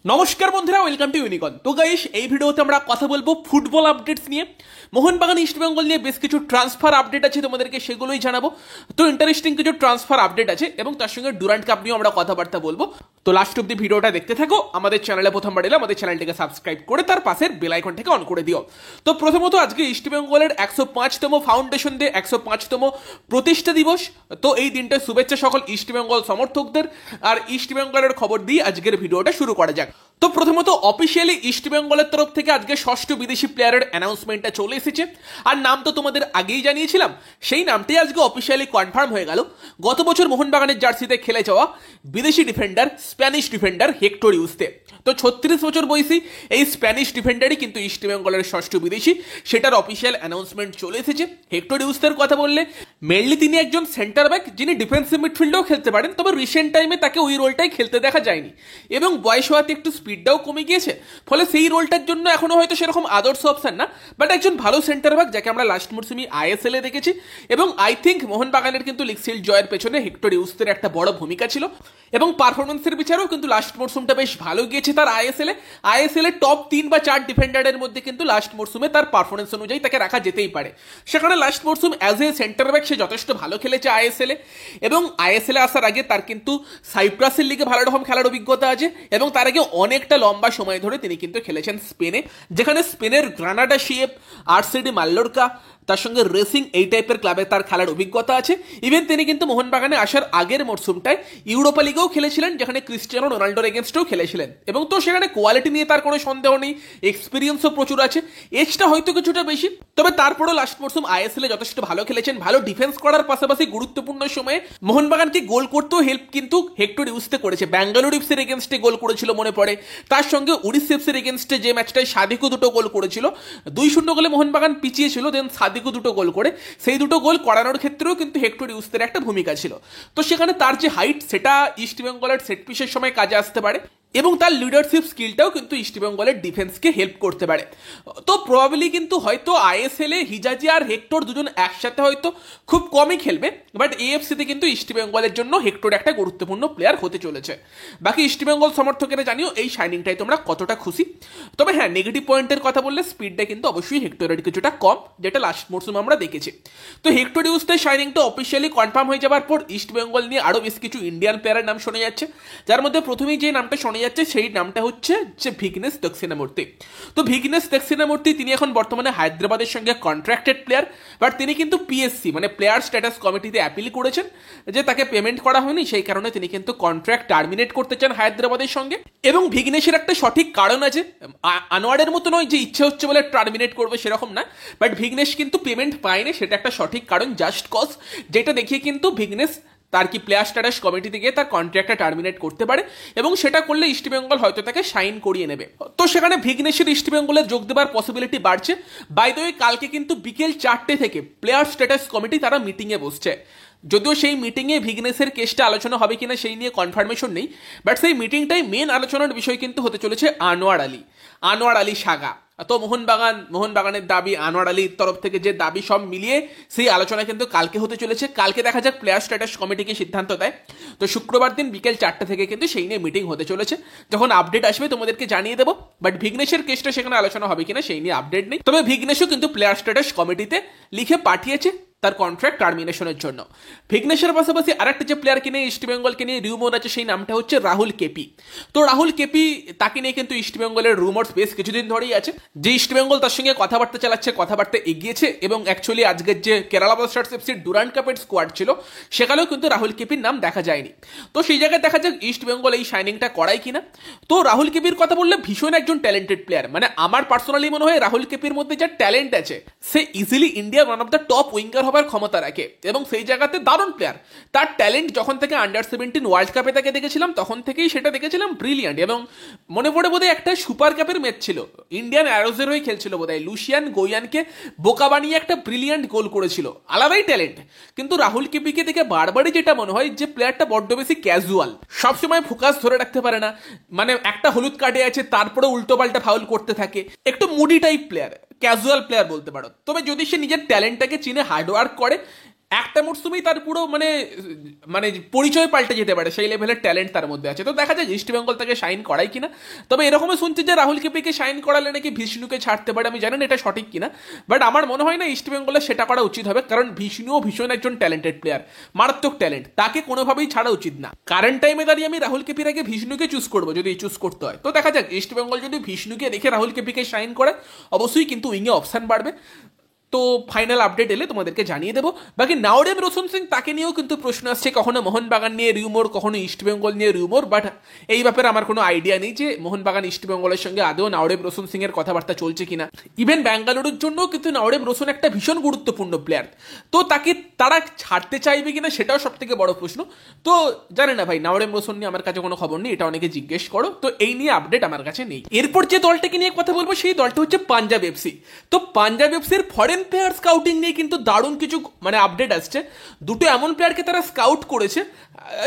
নমস্কার বন্ধুরা, welcome to ইউনিকন। তো গাইস, এই ভিডিওতে আমরা কথা বলবো ফুটবল আপডেটস নিয়ে। মোহনবাগান ইস্টবেঙ্গল নিয়ে বেশ কিছু ট্রান্সফার আপডেট আছে, তোমাদেরকে সেগুলোই জানাবো। তো ইন্টারেস্টিং কিছু ট্রান্সফার আপডেট আছে এবং তার সঙ্গে ডুরান্ট কাপ নিয়েও আমরা কথাবার্তা বলবো। তো লাস্ট অব্দি ভিডিওটা দেখতে থাকো। আমাদের চ্যানেলে প্রথমবার এলে আমাদের চ্যানেলটিকে সাবস্ক্রাইব করে তার পাশের বেল আইকনটাকে অন করে দিও। তো প্রথমত আজকে ইস্টবেঙ্গলের 105তম ফাউন্ডেশন ডে, 105তম প্রতিষ্ঠা দিবস। তো এই দিনটা শুভেচ্ছা সকল ইস্টবেঙ্গল সমর্থকদের। আর ইস্টবেঙ্গলের খবর দিয়ে আজকের ভিডিওটা শুরু করা যাক। তো প্রথমত অফিসিয়ালি ইস্টবেঙ্গলের তরফ থেকে আজকে ষষ্ঠ বিদেশি প্লেয়ারের অ্যানাউন্সমেন্টটা চলে এসেছে। আর নাম তো তোমাদের আগেই জানিয়েছিলাম, সেই নামটাই আজকে অফিসিয়ালি কনফার্ম হয়ে গেল। গত বছর মোহনবাগানের জার্সিতে খেলে যাওয়া বিদেশি ডিফেন্ডার, স্প্যানিশ ডিফেন্ডার হেক্টর ইউস্তে। তো 36 বছর বয়সী এই স্প্যানিশ ডিফেন্ডারই কিন্তু ইস্টবেঙ্গলের ষষ্ঠ বিদেশি, সেটার অফিসিয়াল অ্যানাউন্সমেন্ট চলে এসেছে। হেক্টর ইউস্তের কথা বললে মেনলি তিনি একজন সেন্টার ব্যাক, যিনি ডিফেন্সিভ মিডফিল্ডেও খেলতে পারেন, তবে রিসেন্ট টাইমে তাকে ওই রোলটাই খেলতে দেখা যায়নি এবং বয়স হওয়াতে একটু স্পিডটাও কমে গিয়েছে। ফলে সেই রোলটার জন্য এখনো হয়তো সেরকম আদর্শ অপশন না, বাট একজন ভালো সেন্টার ব্যাক যাকে আমরা লাস্ট মরসুমে আইএসএল এ দেখেছি। এবং আই থিঙ্ক মোহনবাগানের কিন্তু লিগ শিল্ড জয়ের পেছনে হেক্টর ইউস্তের একটা বড় ভূমিকা ছিল এবং পারফরমেন্সের বিচারেও কিন্তু লাস্ট মরসুমটা বেশ ভালো গিয়েছে তার আইএসএল এর টপ 3 বা 4 ডিফেন্ডারের মধ্যে কিন্তু লাস্ট মরসুমে তার পারফরমেন্স অনুযায়ী তাকে রাখা যেতেই পারে। সেখানে লাস্ট মরসুম অ্যাজ এ সেন্টার ব্যাক সে যথেষ্ট ভালো খেলেছে আইএসএল এ, এবং আইএসএল এ আসার আগে তার কিন্তু সাইপ্রাসের লিগে ভালো রকম খেলার অভিজ্ঞতা আছে এবং তার আগে অনেকটা লম্বা সময় ধরে তিনি কিন্তু খেলেছেন স্পেনে, যেখানে স্পেনের গ্রানাডা শিয়েপ, আরসিডি মাল্লোর্কা, তার সঙ্গে রেসিং, এই টাইপের ক্লাবে তার খেলার অভিজ্ঞতা আছে। ইভেন তিনি কিন্তু মোহনবাগানে আসার আগের মরসুমটায় ইউরোপা লিগেও খেলেছিলেন, যেখানে ক্রিস্টিয়ানো রোনাল্ডোর এগেনস্টেও খেলেছিলেন এবং তো সেখানে কোয়ালিটি নিয়ে তার কোনো সন্দেহ নেই, এক্সপিরিয়েন্সও প্রচুর আছে, এজটা হয়তো কিছুটা বেশি, তবে তারপরেও লাস্ট মরসুম আইএসএল এ যথেষ্ট ভালো খেলেছেন। ভালো ডিফেন্স করার পাশাপাশি গুরুত্বপূর্ণ সময়ে মোহনবাগানকে গোল করতেও হেল্প কিন্তু হেক্টর ইউস্তে করেছে। ব্যাঙ্গালোর ইফসের এগেনস্টে গোল করেছিল মনে পড়ে, তার সঙ্গে উড়িষ্যা এফসির এগেনস্টে যে ম্যাচটায় সাদিকু দুটো গোল করেছিল, 2-0 গোলে মোহনবাগান পিছিয়ে ছিল, দেন সাদিকু দুটো গোল করে সেই দুটো গোল করানোর ক্ষেত্রেও কিন্তু হেক্টর ইউস্তের একটা ভূমিকা ছিল। তো সেখানে তার যে হাইট, সেটা ইস্টবেঙ্গলের সেট পিসের সময় কাজে আসতে পারে এবং তার লিডারশিপ স্কিলটাও কিন্তু ইস্টবেঙ্গলের ডিফেন্সকে হেল্প করতে পারে। তো প্রবাবলি কিন্তু হয়তো আইএসএল এ হিজাজি আর হেক্টর দুজন একসাথে হয়তো খুব কমই খেলবে, বাট এএফসিতে কিন্তু ইস্টবেঙ্গলের জন্য হেক্টর একটা গুরুত্বপূর্ণ প্লেয়ার হতে চলেছে। বাকি ইস্টবেঙ্গল সমর্থকেরা জানিও এই শাইনিংটাই তোমরা কতটা খুশি। তবে হ্যাঁ, নেগেটিভ পয়েন্টের কথা বললে স্পিডটা কিন্তু অবশ্যই হেক্টরের কিছুটা কম, যেটা লাস্ট মরসুম আমরা দেখেছি। তো হেক্টর ইউস্তের শাইনিংটা অফিসিয়ালি কনফার্ম হয়ে যাওয়ার পর ইস্টবেঙ্গল নিয়ে আরও বেশ কিছু ইন্ডিয়ান প্লেয়ারের নাম শোনা যাচ্ছে, যার মধ্যে প্রথমেই যে নামটা শোনা যাচ্ছে সেই নামটা হচ্ছে যে ভিঘ্নেশ দক্ষিণামূর্তি। তো ভিঘ্নেশ দক্ষিণামূর্তি তিনি এখন বর্তমানে হায়দ্রাবাদের সঙ্গে কন্ট্রাক্টেড প্লেয়ার, বাট তিনি কিন্তু পিএসসি মানে প্লেয়ার স্ট্যাটাস কমিটিতে অ্যাপিল করেছেন যে তাকে পেমেন্ট করা হয়নি, সেই কারণে তিনি কিন্তু কন্ট্রাক্ট টার্মিনেট করতে চান হায়দ্রাবাদের সঙ্গে। এবং ভিঘ্নেশের একটা সঠিক কারণ আছে, আনোয়ারের মতো নয় যে ইচ্ছে হচ্ছে বলে টার্মিনেট করবে সেরকম না, বাট ভিঘ্নেশ কিন্তু পেমেন্ট পায়নি, সেটা একটা সঠিক কারণ, জাস্ট কজ, যেটা দেখিয়ে কিন্তু ভিঘ্নেশ তার কি প্লেয়ার স্ট্যাটাস কমিটিতে গিয়ে তার কন্ট্রাক্টটা টার্মিনেট করতে পারে এবং সেটা করলে ইস্টবেঙ্গল হয়তো তাকে সাইন করিয়ে নেবে। তো সেখানে ভিঘ্নেশের ইস্টবেঙ্গলে যোগ দেওয়ার পসিবিলিটি বাড়ছে। বাই দ্য ওয়ে, কালকে কিন্তু বিকেল 4টে থেকে প্লেয়ার স্ট্যাটাস কমিটি তারা মিটিংয়ে বসছে। যদিও সেই মিটিংয়ে ভিঘ্নেশের কেসটা আলোচনা হবে কিনা সেই নিয়ে কনফার্মেশন নেই, বাট সেই মিটিংটাই মেন আলোচনার বিষয় কিন্তু হতে চলেছে আনোয়ার আলী সাগা। তো মোহনবাগানের দাবি, আনোয়ার আলীর তরফ থেকে যে দাবি, সব মিলিয়ে সেই আলোচনা কিন্তু কালকে হতে চলেছে। কালকে দেখা যাক প্লেয়ার স্ট্যাটাস কমিটি কি সিদ্ধান্ত দেয়। তো শুক্রবার দিন বিকেল 4টে থেকে কিন্তু সেই নিয়ে মিটিং হতে চলেছে। যখন আপডেট আসবে তোমাদেরকে জানিয়ে দেবো, বাট ভিঘ্নেশের কেসটা সেখানে আলোচনা হবে কিনা সেই নিয়ে আপডেট নেই। তবে ভিঘ্নেশও কিন্তু প্লেয়ার স্ট্যাটাস কমিটিতে লিখে পাঠিয়েছে তার কন্ট্রাক্ট টার্মিনেশনের জন্য। ভিঘ্নেশের পাশাপাশি আরেকটা যে প্লেয়ারকে নিয়ে ইস্টবেঙ্গলকে নিয়ে রিউমোর আছে, সেই নামটা হচ্ছে রাহুল কেপি। তো রাহুল কেপি, তাকে নিয়ে কিন্তু ইস্টবেঙ্গলের রুমার্স বেশ কিছুদিন ধরেই আছে যে ইস্টবেঙ্গল তার সঙ্গে কথাবার্তা চালাচ্ছে, কথাবার্তা এগিয়েছে এবং অ্যাকচুয়ালি আজকের যে কেরালা ব্লাস্টার্স এফসির ডুরান্ট কাপের স্কোয়াড ছিল সেখানেও কিন্তু রাহুল কেপির নাম দেখা যায়নি। তো সেই জায়গায় দেখা যাক ইস্টবেঙ্গল এই শাইনিংটা করায় কিনা। তো রাহুল কেপির কথা বললে ভীষণ একজন ট্যালেন্টেড প্লেয়ার, মানে আমার পার্সোনালি মনে হয় রাহুল কেপির মধ্যে যা ট্যালেন্ট আছে, সে ইজিলি ইন্ডিয়ার one of the top winger হবার ক্ষমতা রাখে এবং সেই জায়গাতে দারুণ প্লেয়ার। তার ট্যালেন্ট যখন থেকে আন্ডার-17 ওয়ার্ল্ড কাপে তাকে দেখেছিলাম তখন থেকেই সেটা দেখেছিলাম ব্রিলিয়ান্ট। এবং মনে পড়ে বোধহয় একটা সুপার কাপের ম্যাচ ছিল, ইন্ডিয়ান অ্যারোজের হয়ে খেলছিল বোধহয়, লুসিয়ান গোয়ানকে বোকা বানিয়ে একটা ব্রিলিয়ান্ট গোল করেছিল, আলাদাই ট্যালেন্ট। কিন্তু রাহুল কেপিকে দেখে বারবারই যেটা মনে হয় যে প্লেয়ারটা বড্ড বেশি ক্যাজুয়াল, সবসময় ফোকাস ধরে রাখতে পারে না, মানে একটা হলুদ কার্ডে আছে তারপরে উল্টো পাল্টা ফাউল করতে থাকে, একটু moody type player, casual player বলতে পারো। তবে যদি সে নিজের ট্যালেন্টটাকে চিনে হার্ডওয়ার্ক করে একটা মরসুমেই তার পুরো মানে মানে পরিচয় পাল্টে যেতে পারে, সেই লেভেলের ট্যালেন্ট তার মধ্যে আছে। তো দেখা যায় ইস্ট বেঙ্গল তাকে সাইন করায় কিনা। তবে এরকমও শুনছি যে রাহুল কেপিকে সাইন করালে নাকি ভিষ্ণুকে ছাড়তে পারে, আমি জানি না এটা সঠিক কিনা, বাট আমার মনে হয় না ইস্ট বেঙ্গলের সেটা করা উচিত হবে, কারণ ভিষ্ণুও ভীষণ একজন ট্যালেন্টেড প্লেয়ার, মারাত্মক ট্যালেন্ট, তাকে কোনোভাবেই ছাড়া উচিত না। কারেন্ট টাইমে দাঁড়িয়ে আমি রাহুল কেপির আগে ভিষ্ণুকে চুজ করবো যদি চুজ করতে হয়। তো দেখা যাক ইস্ট বেঙ্গল যদি ভিষ্ণুকে রেখে রাহুল কেপিকে সাইন করে অবশ্যই কিন্তু উইংয়ে অপশন বাড়বে। তো ফাইনাল আপডেট এলে তোমাদেরকে জানিয়ে দেবো। বাকি নাওরেম রোশন সিং তাকে নিয়েও কিন্তু প্রশ্ন আসছে, কখনো মোহনবাগান নিয়ে রিউমোর, কখনো ইস্টবেঙ্গল নিয়ে রিউমোর, বাট এই ব্যাপারে আমার কোনো আইডিয়া নেই যে মোহনবাগান ইস্টবেঙ্গলের সঙ্গে আদৌ নাওরেম রোশন সিং এর কথাবার্তা চলছে কিনা। ইভেন ব্যাঙ্গালুরুর জন্য কিন্তু নাওরেম রোশন একটা ভীষণ গুরুত্বপূর্ণ প্লেয়ার, তো তাকে তারা ছাড়তে চাইবে কিনা সেটাও সব থেকে বড় প্রশ্ন। তো জানে না ভাই, নাওরেম রোশন নিয়ে আমার কাছে কোনো খবর নেই, এটা অনেকে জিজ্ঞেস করো, তো এই নিয়ে আপডেট আমার কাছে নেই। এরপর যে দলটাকে নিয়ে কথা বলবো সেই দলটা হচ্ছে পাঞ্জাব এফসি। তো পাঞ্জাব এফসির ফরেন প্লেয়ার স্কাউটিং নিয়ে কিন্তু দারুণ কিছু মানে আপডেট আসছে। দুটো এমন প্লেয়ারকে তারা স্কাউট করেছে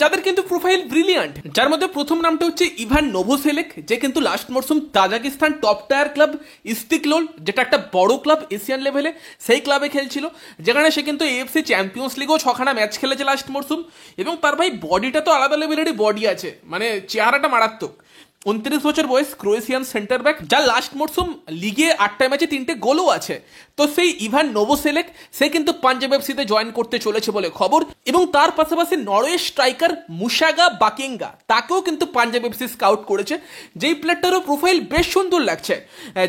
যাদের কিন্তু প্রোফাইল ব্রিলিয়ান্ট, যার মধ্যে প্রথম নামটা হচ্ছে ইভান নোভোসেলেক, যে কিন্তু লাস্ট মরসুম তাজাকিস্তান টপ টায়ার ক্লাব ইস্তিকলোল, যেটা একটা বড় ক্লাব এশিয়ান লেভেলে, সেই ক্লাবে খেলছিল, যেখানে সে কিন্তু এএফসি চ্যাম্পিয়ন্স লিগও 6খানা ম্যাচ খেলেছে লাস্ট মরসুম। এবং তার ভাই বডিটা তো আলাদা লেভেলেরই বডি আছে, মানে চেহারাটা মারাত্মক। 29 বছর বয়স, ক্রোয়েশিয়ান সেন্টার ব্যাক, যার লাস্ট মরসুম লিগে 8টা ম্যাচে 3টে গোলও আছে। তো সেই ইভান নোভোসেলেক সে কিন্তু পাঞ্জাব এফসিতে জয়েন করতে চলেছে বলে খবর। এবং তার পাশাপাশি নরওয়ে স্ট্রাইকার মুশাগা বাকিঙ্গা, তাকেও কিন্তু পাঞ্জাব এফসি স্কাউট করেছে, যেই প্লেয়ারটারও প্রোফাইল বেশ সুন্দর লাগছে।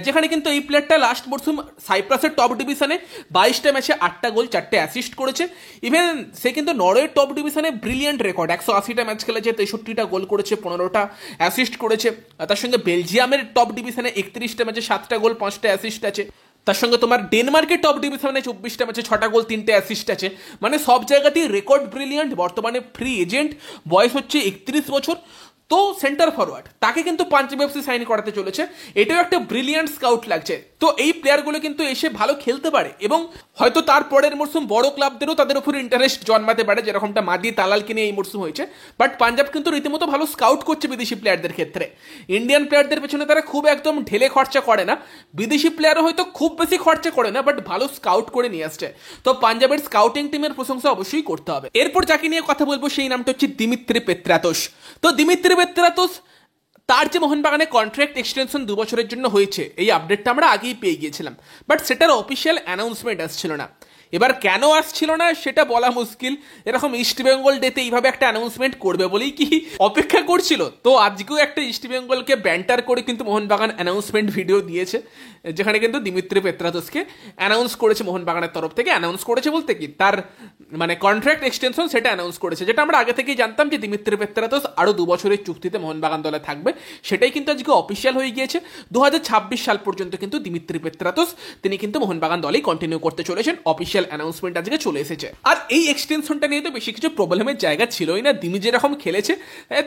যেখানে কিন্তু এই প্লেয়ারটা লাস্ট মরসুম সাইপ্রাসের টপ ডিভিশনে 22টা ম্যাচে 8টা গোল 4টে অ্যাসিস্ট করেছে। ইভেন সে কিন্তু নরওয়ের টপ ডিভিশনে ব্রিলিয়ান্ট রেকর্ড, 180টা ম্যাচ খেলেছে, 63টা গোল করেছে, 15টা অ্যাসিস্ট করেছে। তার সঙ্গে বেলজিয়ামের টপ ডিভিশনে 31টা ম্যাচে 7টা গোল 5টা অ্যাসিস্ট আছে। তার সঙ্গে তোমার ডেনমার্কের টপ ডিভিশনে 24টা ম্যাচে 6টা গোল 3টে অ্যাসিস্ট আছে। মানে সব জায়গাতেই রেকর্ড ব্রিলিয়ান্ট। বর্তমানে ফ্রি এজেন্ট, বয়স হচ্ছে 31 বছর। তো সেন্টার ফরওয়ার্ড, তাকে কিন্তু পাঞ্জাব এফসি সাইন করাতে চলেছে, এটাও একটা ব্রিলিয়ান্ট স্কাউট লাগছে। তো এই প্লেয়ারগুলো কিন্তু এসে ভালো খেলতে পারে এবং হয়তো তার পরের মরসুম বড় ক্লাবদেরও তাদের উপর ইন্টারেস্ট জন্মাতে পারে, যেরকমটা মাদি তালালকে নিয়ে এই মরসুম হয়েছে। বাট পাঞ্জাব কিন্তু রীতিমতো ভালো স্কাউট করছে বিদেশি প্লেয়ারদের ক্ষেত্রে। ইন্ডিয়ান প্লেয়ারদের পেছনে তারা খুব একদম ঢেলে খরচা করে না, বিদেশি প্লেয়ারও হয়তো খুব বেশি খরচা করে না, বাট ভালো স্কাউট করে নিয়ে আসছে। তো পাঞ্জাবের স্কাউটিং টিমের প্রশংসা অবশ্যই করতে হবে। এরপর যাকে নিয়ে কথা বলবো সেই নামটা হচ্ছে দিমিত্রি পেত্রাতোস। তো দিমিত্রি পেত্রাতোস, তার যে মোহনবাগানে কন্ট্রাক্ট এক্সটেনশন 2 বছরের জন্য হয়েছে, এই আপডেটটা আমরা আগেই পেয়ে গিয়েছিলাম, বাট সেটার অফিসিয়াল অ্যানাউন্সমেন্ট আসছিল না। এবার কেন আসছিল না সেটা বলা মুশকিল। এরকম ইস্ট বেঙ্গল ডেতে এইভাবে একটা অ্যানাউন্সমেন্ট করবে বলেই কি অপেক্ষা করছিল? তো আজকেও একটা ইস্ট বেঙ্গলকে ব্যান্টার করে কিন্তু মোহনবাগান অ্যানাউন্সমেন্ট ভিডিও দিয়েছে, যেখানে কিন্তু দিমিত্রি পেত্রাতোসকে অ্যানাউন্স করেছে মোহনবাগানের তরফ থেকে। অ্যানাউন্স করেছে বলতে কি, তার মানে কন্ট্রাক্ট এক্সটেনশন সেটা অ্যানাউন্স করেছে, যেটা আমরা আগে থেকেই জানতাম যে দিমিত্রি পেত্রাতোস আরও 2 বছরের চুক্তিতে মোহনবাগান দলে থাকবে। সেটাই কিন্তু আজকে অফিসিয়াল হয়ে গিয়েছে। 2026 সাল পর্যন্ত কিন্তু দিমিত্রি পেত্রাতোস তিনি কিন্তু মোহনবাগান দলেই কন্টিনিউ করতে চলেছেন। অফিসিয়াল অ্যানাউন্সমেন্ট আজকে চলে এসেছে। আর এই এক্সটেনশনটা নিয়ে তো বেশি কিছু প্রবলেমের জায়গা ছিলই না। দিমি যেরকম খেলেছে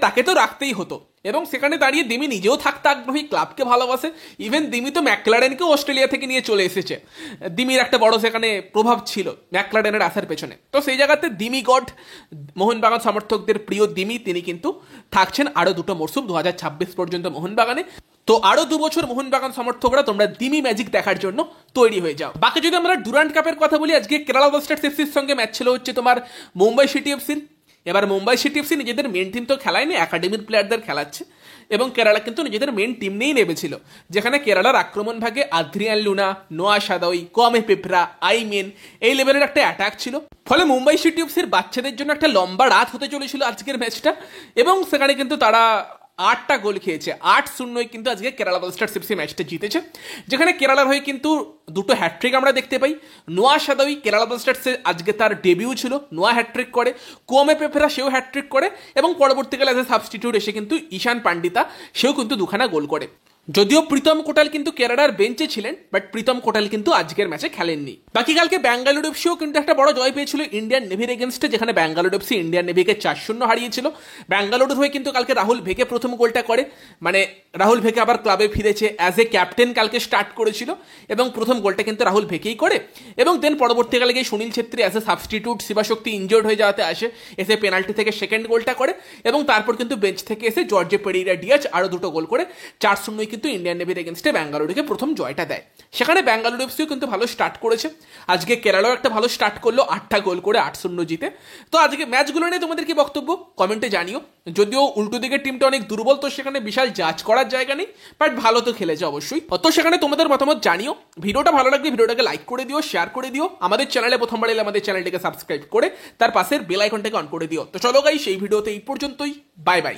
তাকে তো রাখতেই হতো, এবং সেখানে দাঁড়িয়ে দিমি নিজেও থাকতে আগ্রহী, ক্লাবকে ভালোবাসে। ইভেন দিমি তো ম্যাকলারেনকেও অস্ট্রেলিয়া থেকে নিয়ে চলে এসেছে। দিমির একটা বড় সেখানে প্রভাব ছিল ম্যাকলারেনের আসার পেছনে। তো সেই জায়গাতে দিমি গড, মোহনবাগান সমর্থকদের প্রিয় দিমি, তিনি কিন্তু থাকছেন আরও 2টো মরসুম 2026 পর্যন্ত মোহনবাগানে। তো আরো 2 বছর মোহনবাগান সমর্থকরা তোমরা দিমি ম্যাজিক দেখার জন্য তৈরি হয়ে যাও। বাকি যদি আমরা ডুরান্ট কাপের কথা বলি, আজকে কেরালা ব্লাস্টার্স এফসির সঙ্গে ম্যাচ ছিল হচ্ছে তোমার মুম্বাই সিটি এফসির। এবার মুম্বাই সিটি এফসি নিজেদের মেন টিম তো খেলায়নি, একাডেমির প্লেয়ারদের খেলাচ্ছে, এবং কেরালা কিন্তু নিজেদের মেন টিম নিয়েই নেমেছিল, যেখানে কেরালার আক্রমণ ভাগে আদ্রিয়ান লুনা, নোয়া সাদাই, কোয়ামে পেপরা, আইমেন, এই লেভেলের একটা অ্যাটাক ছিল। ফলে মুম্বাই সিটি এফসির বাচ্চাদের জন্য একটা লম্বা রাত হতে চলেছিল আজকের ম্যাচটা, এবং সেখানে কিন্তু তারা 8টা গোল খেয়েছে। 8-0 কিন্তু আজকে কেরালা ব্লাস্টার্স এফসি ম্যাচটা জিতেছে, যেখানে কেরালার হয়ে কিন্তু 2টো হ্যাট্রিক আমরা দেখতে পাই। নোয়া সাদাই কেরালা ব্লাস্টার্সে আজকে তার ডেবিউ ছিল, নোয়া হ্যাট্রিক করে, কোয়ামে পেপেরা সেও হ্যাট্রিক করে, এবং পরবর্তীকালে অ্যাজ এ সাবস্টিটিউট এসে কিন্তু ঈশান পান্ডিতা সেও কিন্তু 2খানা গোল করে। যদিও প্রীতম কোটাল কিন্তু কেরালার বেঞ্চে ছিলেন, বাট প্রীতম কোটাল কিন্তু আজকের ম্যাচে খেলেননি। বাকি কালকে ব্যাঙ্গালুরু এফসিও কিন্তু একটা বড় জয় পেয়েছিল ইন্ডিয়ান নেভির এগেনস্টে, যেখানে ব্যাঙ্গালুরু এফসি ইন্ডিয়ান নেভিকে 4-0 হারিয়েছিল। ব্যাঙ্গালুরুর হয়ে কিন্তু কালকে রাহুল ভেকে প্রথম গোলটা করে, মানে রাহুল ভেকে আবার ক্লাবে ফিরেছে, অ্যাজ এ ক্যাপ্টেন কালকে স্টার্ট করেছিল, এবং প্রথম গোলটা কিন্তু রাহুল ভেকেই করে। এবং দেন পরবর্তীকালে গিয়ে Sunil Chhetri as a substitute Sivasakthi injured হয়ে যাওয়াতে আসে, এসে পেনাল্টি থেকে সেকেন্ড গোলটা করে, এবং তারপর কিন্তু বেঞ্চ থেকে এসে জর্জে পেরেইরা ডিয়াজ আরও 2টো গোল করে 4-0 কিন্তু ইন্ডিয়ান নেভির এগেনস্টে ব্যাঙ্গালুরুকে প্রথম জয়টা দেয়। সেখানে ব্যাঙ্গালুরু এফসিও কিন্তু ভালো স্টার্ট করেছে, আজকে কেরালাও একটা ভালো স্টার্ট করলো, 8টা গোল করে 8-0 জিতে। তো আজকে ম্যাচগুলো নিয়ে তোমাদের কি বক্তব্য কমেন্টে জানিও। যদিও উল্টো দিকের টিমটা অনেক দুর্বল, তো সেখানে বিশাল জাজ করার জায়গা নেই, বাট ভালো তো খেলেছে অবশ্যই। তো সেখানে তোমাদের মতামত জানিও। ভিডিওটা ভালো লাগলে ভিডিওটাকে লাইক করে দিও, শেয়ার করে দিও। আমাদের চ্যানেলে প্রথমবার এলে আমাদের চ্যানেলটিকে সাবস্ক্রাইব করে তার পাশের বেল আইকনটাকে অন করে দিও। তো চলো গাইস, এই ভিডিওতে এই পর্যন্তই। Bye bye.